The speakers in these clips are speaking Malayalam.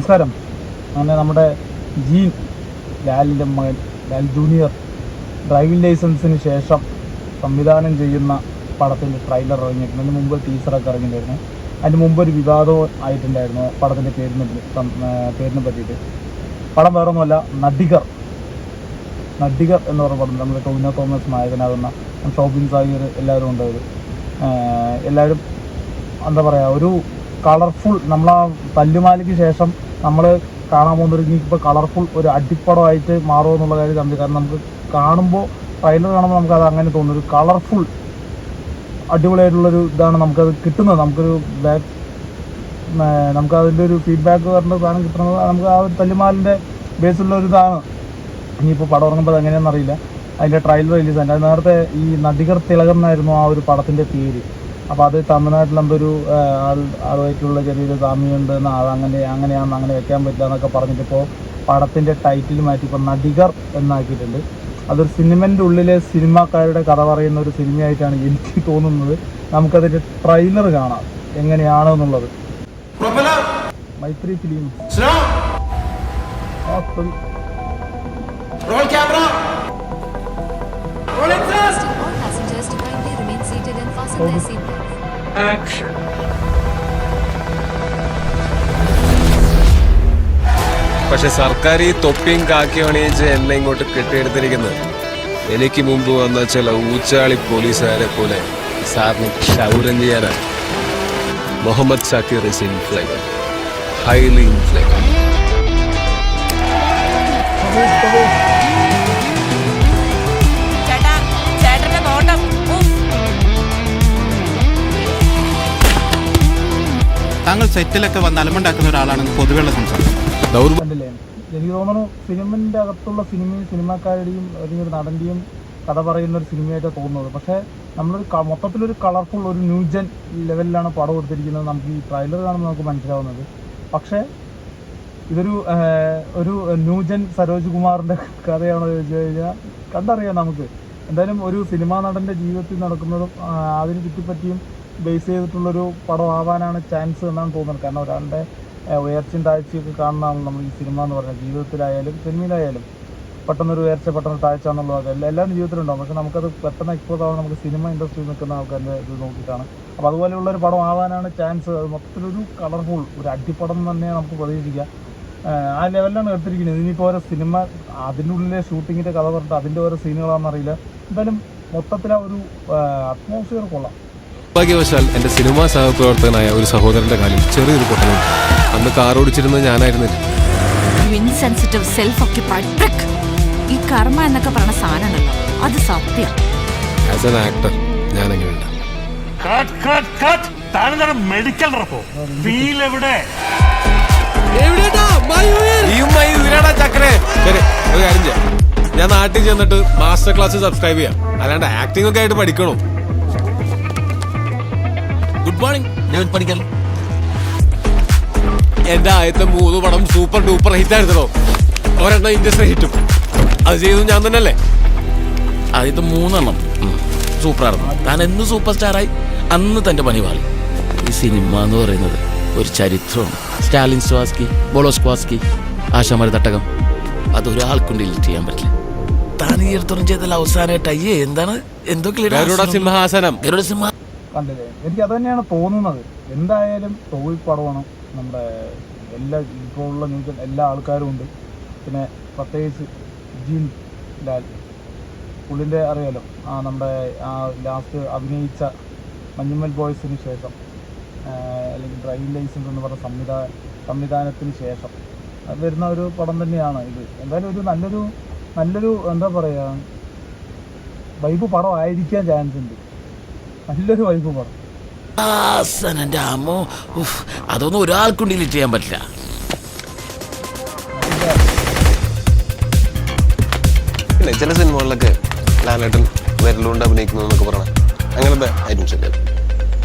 നമസ്കാരം. അങ്ങനെ നമ്മുടെ ജീൻ ലാലിൻ്റെ മകൻ ലാൽ ജൂനിയർ ഡ്രൈവിംഗ് ലൈസൻസിന് ശേഷം സംവിധാനം ചെയ്യുന്ന പടത്തിൻ്റെ ട്രെയിലർ ഇറങ്ങിയിട്ടുണ്ട്. അതിന് മുമ്പ് ടീസറൊക്കെ ഇറങ്ങിയിട്ടുണ്ടായിരുന്നു. അതിന് മുമ്പ് ഒരു വിവാദവും ആയിട്ടുണ്ടായിരുന്നു പടത്തിൻ്റെ പേരിനെ പറ്റിയിട്ട്. പടം വേറൊന്നുമല്ല, നടികർ എന്ന് പറഞ്ഞ പടം. നമ്മുടെ ടോവിനോ തോമസ് നായകനാകുന്ന ഷോബിൻ സാഹിർ എല്ലാവരും ഉണ്ടായത്. എല്ലാവരും എന്താ പറയുക, ഒരു കളർഫുൾ, നമ്മളാ തല്ലുമാലിക്ക് ശേഷം നമ്മൾ കാണാൻ പോകുന്നൊരു ഇപ്പോൾ കളർഫുൾ ഒരു അടിപ്പടമായിട്ട് മാറുമോ എന്നുള്ള കാര്യം നമുക്ക്, കാരണം നമുക്ക് കാണുമ്പോൾ ട്രെയിലർ കാണുമ്പോൾ നമുക്കത് അങ്ങനെ തോന്നുന്നു. ഒരു കളർഫുൾ അടിപൊളിയായിട്ടുള്ളൊരു ഇതാണ് നമുക്കത് കിട്ടുന്നത്. നമുക്കതിൻ്റെ ഒരു ഫീഡ്ബാക്ക് പറഞ്ഞ സാധനം കിട്ടുന്നത് നമുക്ക് ആ ഒരു തല്ലുമാലിൻ്റെ ബേസിലുള്ള ഒരു ഇതാണ്. ഇനിയിപ്പോൾ പടം ഇറങ്ങുമ്പോൾ അത് എങ്ങനെയാണെന്ന് അറിയില്ല. അതിൻ്റെ ട്രെയിലർ റിലീസ് ആയിട്ട് നേരത്തെ ഈ നടികർ തിലകം എന്നായിരുന്നു ആ ഒരു പടത്തിൻ്റെ പേര്. അപ്പോൾ അത് തമിഴ്നാട്ടിലെന്തൊരു ആളുമായിട്ടുള്ള ചെറിയൊരു സാമ്യമുണ്ട്, അങ്ങനെ വെക്കാൻ പറ്റില്ല എന്നൊക്കെ പറഞ്ഞിട്ടിപ്പോൾ പടത്തിൻ്റെ ടൈറ്റിൽ മാറ്റി ഇപ്പോൾ നടികർ എന്നാക്കിയിട്ടുണ്ട്. അതൊരു സിനിമൻ്റെ ഉള്ളിലെ സിനിമാക്കാരുടെ കഥ പറയുന്ന ഒരു സിനിമയായിട്ടാണ് എനിക്ക് തോന്നുന്നത്. നമുക്കതിൻ്റെ ട്രെയിലർ കാണാം എങ്ങനെയാണെന്നുള്ളത്. മൈത്രി ഫിലിം പക്ഷെ സർക്കാർ ഈ തൊപ്പിയും കാക്കി അണിയിച്ച് എന്നെ ഇങ്ങോട്ട് കെട്ടിയെടുത്തിരിക്കുന്നത് എനിക്ക് മുമ്പ് വന്ന ചില ഊച്ചാളി പോലീസുകാരെ പോലെ സാറിന് ക്ഷൗരം ചെയ്യാനാണ്. Muhammad Shakir is inflammable, highly inflammable. താങ്കൾ സെറ്റിലൊക്കെ വന്ന് അലമുണ്ടാക്കുന്ന ഒരാളാണെന്ന് പൊതുവെയുള്ള സംസാരം. എനിക്ക് തോന്നുന്നു ഫിലിമിൻ്റെ അകത്തുള്ള സിനിമാക്കാരുടെയും അല്ലെങ്കിൽ ഒരു നടൻ്റെയും കഥ പറയുന്ന ഒരു സിനിമയായിട്ടാണ് തോന്നുന്നത്. പക്ഷേ നമ്മളൊരു മൊത്തത്തിലൊരു കളർഫുൾ ഒരു ന്യൂജൻ ലെവലിലാണ് പടം കൊടുത്തിരിക്കുന്നത്. നമുക്ക് ഈ ട്രെയിലർ കാണുമ്പോൾ നമുക്ക് മനസ്സിലാവുന്നത്. പക്ഷേ ഇതൊരു ഒരു ന്യൂജൻ സരോജ് കുമാറിൻ്റെ കഥയാണോ ചോദിച്ചു കഴിഞ്ഞാൽ കണ്ടറിയാം നമുക്ക്. എന്തായാലും ഒരു സിനിമാ നടൻ്റെ ജീവിതത്തിൽ നടക്കുന്നതും അതിന് ചുറ്റിപ്പറ്റിയും ബേസ് ചെയ്തിട്ടുള്ളൊരു പടം ആവാനാണ് ചാൻസ് എന്നാണ് തോന്നുന്നത്. കാരണം ഒരാളുടെ ഉയർച്ചയും താഴ്ചയൊക്കെ കാണുന്നതാണ് നമ്മൾ ഈ സിനിമ എന്ന് പറഞ്ഞാൽ. ജീവിതത്തിലായാലും സിനിമയിലായാലും പെട്ടെന്നൊരു ഉയർച്ച പെട്ടെന്ന് താഴ്ച എന്നുള്ളത് എല്ലാവരും ജീവിതത്തിലുണ്ടാവും. പക്ഷേ നമുക്കത് പെട്ടെന്ന് എക്സ്പോസ് ആവാൻ നമുക്ക് സിനിമ ഇൻഡസ്ട്രിയിൽ നിൽക്കുന്ന ആൾക്കാരുടെ ഇത് നോക്കിയിട്ടാണ്. അപ്പോൾ അതുപോലെയുള്ളൊരു പടം ആവാനാണ് ചാൻസ്. അത് മൊത്തത്തിലൊരു കളർഫുൾ ഒരു അടിപ്പടം തന്നെ നമുക്ക് പ്രതീക്ഷിക്കാം. ആ ലെവലിലാണ് എടുത്തിരിക്കുന്നത്. ഇനിയിപ്പോൾ ഓരോ സിനിമ അതിൻ്റെ ഉള്ളിലെ ഷൂട്ടിങ്ങിൻ്റെ കഥ പറഞ്ഞിട്ട് അതിൻ്റെ ഓരോ സീനുകളാണെന്നറിയില്ല. എന്തായാലും മൊത്തത്തിൽ ആ ഒരു അറ്റ്മോസ്ഫിയർ കൊള്ളാം. ഭാഗ്യവശാൽ എൻ്റെ സിനിമാ സഹപ്രവർത്തകനായ ഒരു സഹോദരൻ്റെ കാലിൽ ചെറിയൊരു പൊട്ടലുണ്ട്. അന്ന് കാർ ഓടിച്ചിരുന്നത് ഞാനായിരുന്നില്ല. ഈ കർമ്മ എന്നൊക്കെ പറഞ്ഞ സാധനമുണ്ടല്ലോ, അത് സത്യം. ആസ് ആൻ ആക്ടർ ഞാൻ എങ്ങനെയുണ്ട്? മെഡിക്കൽ റപ്പോ ഫീൽ എവിടെ? ഞാൻ നാട്ടിൽ ചെന്നിട്ട് മാസ്റ്റർ ക്ലാസ് സബ്സ്ക്രൈബ് ചെയ്യാം, അല്ലാണ്ട് ആക്ടിംഗ് ഒക്കെ ആയിട്ട് പഠിക്കണോ? Good morning. ഞാൻ പഠിക്കാം. എന്റെ ആദ്യത്തെ 3 പടം സൂപ്പർ ഡൂപ്പർ ഹിറ്റ് ആയിരുന്നോ. ഒരെണ്ണം ഇൻഡസ്ട്രി ഹിറ്റും അത് ചെയ്തു ഞാൻ തന്നെയല്ലേ. ആദ്യത്തെ 3 സൂപ്പറായിരുന്നു. താൻ എന്ന് സൂപ്പർ സ്റ്റാറായി അന്ന് തന്റെ പണി പാളി. ഈ സിനിമ എന്ന് പറയുന്നത് ഒരു ചരിത്രമാണ്. സ്റ്റാലിൻ സ്വാസ്കി, ബോളോസ്ക്വാസ്കി, ആശാമാരി തട്ടകം, അതൊരാൾക്കും ഡിലീറ്റ് ചെയ്യാൻ പറ്റില്ല. താൻ ഈ അടുത്തോളം ചെയ്തല്ല അവസാനമായിട്ട് അയ്യേ എന്താണ് സിംഹാസനം കണ്ടില്ലേ? എനിക്ക് അത് തന്നെയാണ് തോന്നുന്നത്. എന്തായാലും തൊഴിൽ പടമാണ്. നമ്മുടെ ഇപ്പോൾ ഉള്ള ന്യൂസിൽ എല്ലാ ആൾക്കാരും ഉണ്ട്. പിന്നെ പ്രത്യേകിച്ച് ജീൻ ലാൽ, പുള്ളിൻ്റെ അറിയാലോ, നമ്മുടെ ലാസ്റ്റ് അഭിനയിച്ച മഞ്ഞുമ്മൽ ബോയ്സിന് ശേഷം അല്ലെങ്കിൽ ഡ്രൈവിംഗ് ലൈസൻസ് എന്ന് പറഞ്ഞ സംവിധാനത്തിന് ശേഷം അത് വരുന്ന ഒരു പടം തന്നെയാണ് ഇത്. എന്തായാലും ഒരു നല്ലൊരു എന്താ പറയുക, വൈബ് പടം ആയിരിക്കാൻ ചാൻസ് ഉണ്ട്. നല്ലൊരു വൈബ് പടം. എന്റെ അമ്മോ, അതൊന്നും ഒരാൾക്കും ഡിലീറ്റ് ചെയ്യാൻ പറ്റില്ല. പിന്നെ ചില സിനിമകളിലൊക്കെ ലാലേട്ടൻ വിരലുകൊണ്ട് അഭിനയിക്കുന്നു എന്നൊക്കെ പറഞ്ഞാൽ അങ്ങനത്തെ ഐറ്റംസ് ഇല്ല.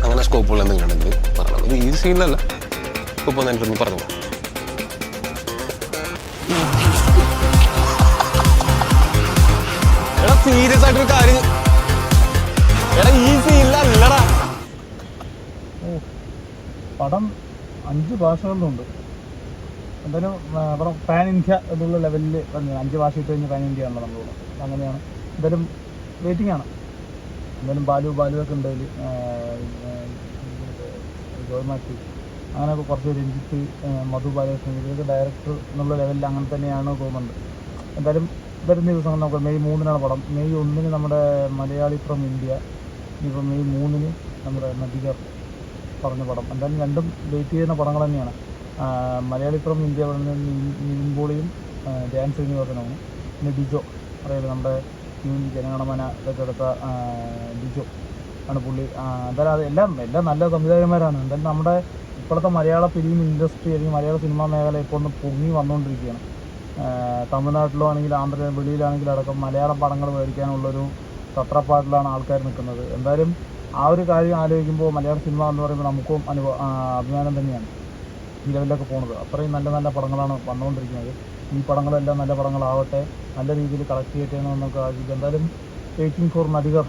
അങ്ങനെ സ്കോപ്പുള്ള എന്തെങ്കിലും ഉണ്ടെങ്കിൽ പറയണം. ഇത് ഈ സീനിലല്ല, സ്കോപ്പ് വന്നിട്ടൊന്ന് പറഞ്ഞു. എടാ സീരിയസ് ആയിട്ടൊരു കാര്യം, എടാ ഈ സീനിലല്ലടാ. പടം 5 ഭാഷകളിലുണ്ട്. എന്തായാലും അപ്പം പാൻ ഇന്ത്യ എന്നുള്ള ലെവലിൽ തന്നെയാണ്. 5 ഭാഷ ഇട്ട് കഴിഞ്ഞ് പാൻ ഇന്ത്യ ആണല്ലോ നമ്മളുള്ളത്. അങ്ങനെയാണ്. എന്തായാലും വെയിറ്റിംഗ് ആണ്. എന്തായാലും ബാലുവൊക്കെ ഉണ്ട് അതിൽ, ജോയ് മാത്യു, അങ്ങനെയൊക്കെ കുറച്ച് രഞ്ജിത്ത്, മധു ബാലകൃഷ്ണൻ, ഇവരൊക്കെ ഡയറക്ടർ എന്നുള്ള ലെവലിൽ അങ്ങനെ തന്നെയാണ് തോന്നുന്നുണ്ട്. എന്തായാലും വരുന്ന ദിവസം നമുക്ക് മെയ് 3 പടം. മെയ് 1 നമ്മുടെ മലയാളി ഫ്രം ഇന്ത്യ, ഇപ്പോൾ മെയ് 3 നമ്മുടെ നദികർ പറഞ്ഞ പടം. എന്തായാലും രണ്ടും വെയിറ്റ് ചെയ്യുന്ന പടങ്ങൾ തന്നെയാണ്. മലയാളി ഫ്രം ഇന്ത്യ പറഞ്ഞ നിവിൻ പോളിയും ധ്യാൻ ശ്രീനിവാസനുമാണ്. പിന്നെ ഡിജോ അറിയാലോ, നമ്മുടെ ജനഗണമന ഇതൊക്കെ എടുത്ത ഡിജോ ആണ് പുള്ളി. എന്തായാലും അത് എല്ലാം നല്ല സംവിധായകന്മാരാണ്. എന്തായാലും നമ്മുടെ ഇപ്പോഴത്തെ മലയാള ഫിലിം ഇൻഡസ്ട്രി അല്ലെങ്കിൽ മലയാള സിനിമാ മേഖല ഇപ്പോൾ ഒന്ന് പൊങ്ങി വന്നുകൊണ്ടിരിക്കുകയാണ്. തമിഴ്നാട്ടിലോ ആണെങ്കിൽ വെളിയിലാണെങ്കിലും അടക്കം മലയാളം പടങ്ങൾ മേടിക്കാനുള്ളൊരു തത്രപ്പാട്ടിലാണ് ആൾക്കാർ നിൽക്കുന്നത്. എന്തായാലും ആ ഒരു കാര്യം ആലോചിക്കുമ്പോൾ മലയാള സിനിമ എന്ന് പറയുമ്പോൾ നമുക്കും അഭിമാനം തന്നെയാണ് ഈ ലെവലിലൊക്കെ പോകുന്നത്. അത്രയും നല്ല പടങ്ങളാണ് വന്നുകൊണ്ടിരിക്കുന്നത്. ഈ പടങ്ങളെല്ലാം നല്ല പടങ്ങളാവട്ടെ, നല്ല രീതിയിൽ കളക്ട് ചെയ്യട്ടെ എന്ന് നമുക്ക് ആഗ്രഹിക്കാം. എന്തായാലും വെയിറ്റിംഗ് ഫോർ നദികർ